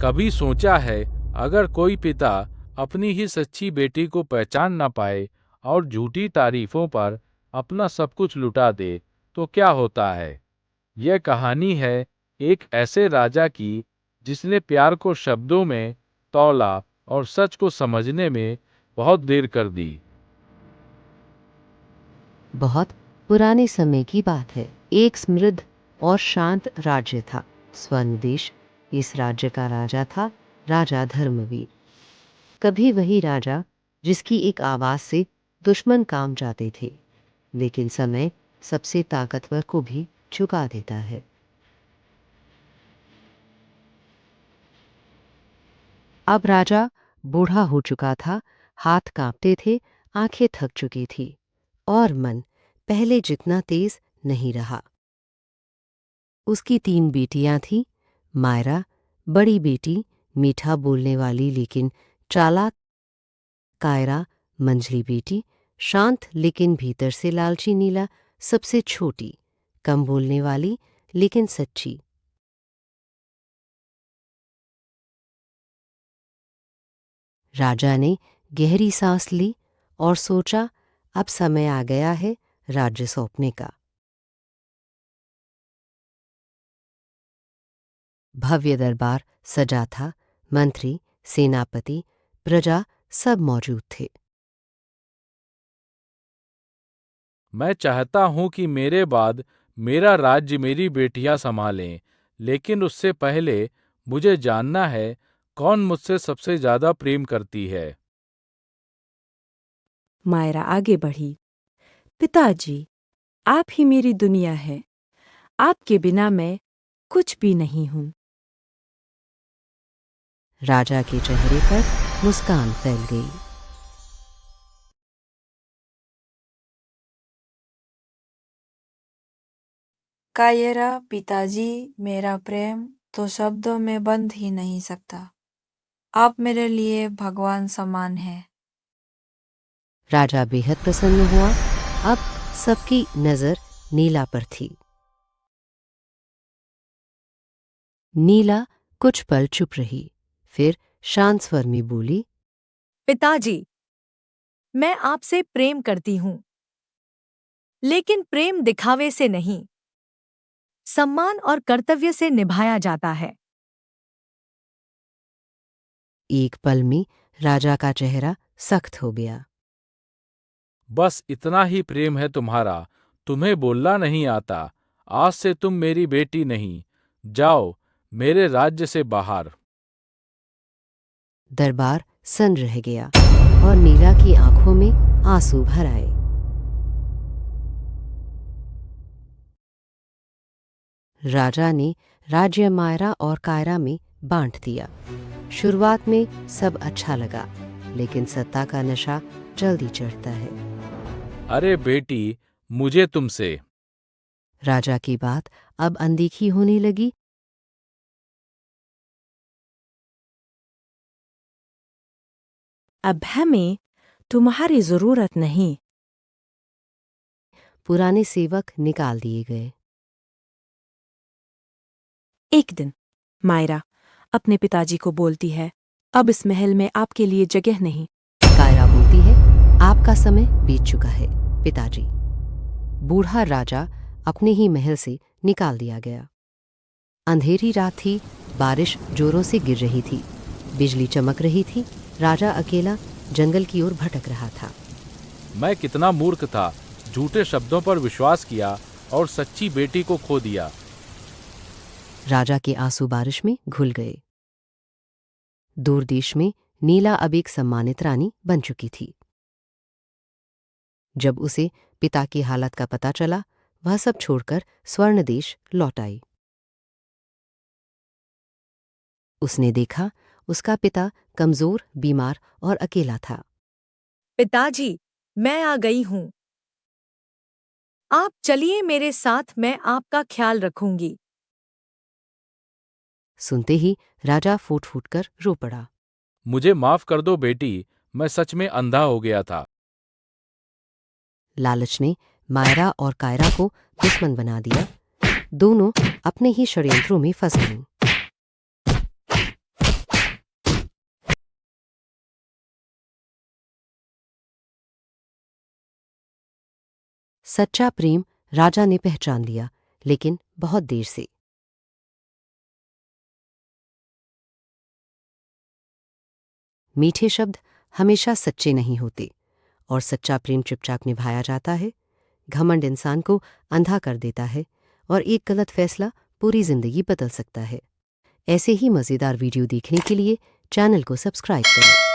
कभी सोचा है, अगर कोई पिता अपनी ही सच्ची बेटी को पहचान ना पाए और झूठी तारीफों पर अपना सब कुछ लुटा दे तो क्या होता है? यह कहानी है एक ऐसे राजा की जिसने प्यार को शब्दों में तौला और सच को समझने में बहुत देर कर दी। बहुत पुराने समय की बात है। एक समृद्ध और शांत राज्य था, स्वर्णदेश। इस राज्य का राजा था राजा धर्मवीर। कभी वही राजा जिसकी एक आवाज से दुश्मन काम जाते थे, लेकिन समय सबसे ताकतवर को भी झुका देता है। अब राजा बूढ़ा हो चुका था, हाथ कांपते थे, आंखें थक चुकी थी और मन पहले जितना तेज नहीं रहा। उसकी 3 बेटियां थीं। मायरा बड़ी बेटी, मीठा बोलने वाली लेकिन चालाक। कायरा मंझली बेटी, शांत लेकिन भीतर से लालची। नीला सबसे छोटी, कम बोलने वाली लेकिन सच्ची। राजा ने गहरी सांस ली और सोचा, अब समय आ गया है राज्य सौंपने का। भव्य दरबार सजा था। मंत्री, सेनापति, प्रजा सब मौजूद थे। मैं चाहता हूं कि मेरे बाद मेरा राज्य मेरी बेटियां संभालें, लेकिन उससे पहले मुझे जानना है कौन मुझसे सबसे ज्यादा प्रेम करती है। मायरा आगे बढ़ी। पिताजी, आप ही मेरी दुनिया है। आपके बिना मैं कुछ भी नहीं हूं। राजा के चेहरे पर मुस्कान फैल गई। कायरा, पिताजी, मेरा प्रेम तो शब्दों में बंध ही नहीं सकता। आप मेरे लिए भगवान समान हैं। राजा बेहद प्रसन्न हुआ। अब सबकी नजर नीला पर थी। नीला कुछ पल चुप रही, फिर शांत स्वर में बोली, पिताजी, मैं आपसे प्रेम करती हूं, लेकिन प्रेम दिखावे से नहीं, सम्मान और कर्तव्य से निभाया जाता है। एक पल में राजा का चेहरा सख्त हो गया। बस इतना ही प्रेम है तुम्हारा, तुम्हें बोलना नहीं आता। आज से तुम मेरी बेटी नहीं, जाओ मेरे राज्य से बाहर। दरबार सन्न रह गया और नीला की आंखों में आंसू भर आए। राजा ने राज्य मायरा और कायरा में बांट दिया। शुरुआत में सब अच्छा लगा, लेकिन सत्ता का नशा जल्दी चढ़ता है। अरे बेटी, मुझे तुमसे। राजा की बात अब अनदेखी होने लगी। अब हमें तुम्हारी जरूरत नहीं। पुराने सेवक निकाल दिए गए। एक दिन मायरा अपने पिताजी को बोलती है, अब इस महल में आपके लिए जगह नहीं। कायरा बोलती है, आपका समय बीत चुका है पिताजी। बूढ़ा राजा अपने ही महल से निकाल दिया गया। अंधेरी रात थी, बारिश जोरों से गिर रही थी, बिजली चमक रही थी। राजा अकेला जंगल की ओर भटक रहा था। मैं कितना मूर्ख था, झूठे शब्दों पर विश्वास किया और सच्ची बेटी को खो दिया। राजा के आंसू बारिश में घुल गए। दूर देश में नीला अब एक सम्मानित रानी बन चुकी थी। जब उसे पिता की हालत का पता चला, वह सब छोड़कर स्वर्ण देश लौट आई। उसने देखा उसका पिता कमजोर, बीमार और अकेला था। पिताजी, मैं आ गई हूं। आप चलिए मेरे साथ, मैं आपका ख्याल रखूंगी। सुनते ही राजा फूट फूट कर रो पड़ा। मुझे माफ कर दो बेटी, मैं सच में अंधा हो गया था। लालच ने मायरा और कायरा को दुश्मन बना दिया। दोनों अपने ही षड्यंत्रों में फंस गईं। सच्चा प्रेम राजा ने पहचान लिया, लेकिन बहुत देर से। मीठे शब्द हमेशा सच्चे नहीं होते और सच्चा प्रेम चुपचाप निभाया जाता है। घमंड इंसान को अंधा कर देता है और एक गलत फैसला पूरी जिंदगी बदल सकता है। ऐसे ही मज़ेदार वीडियो देखने के लिए चैनल को सब्सक्राइब करें।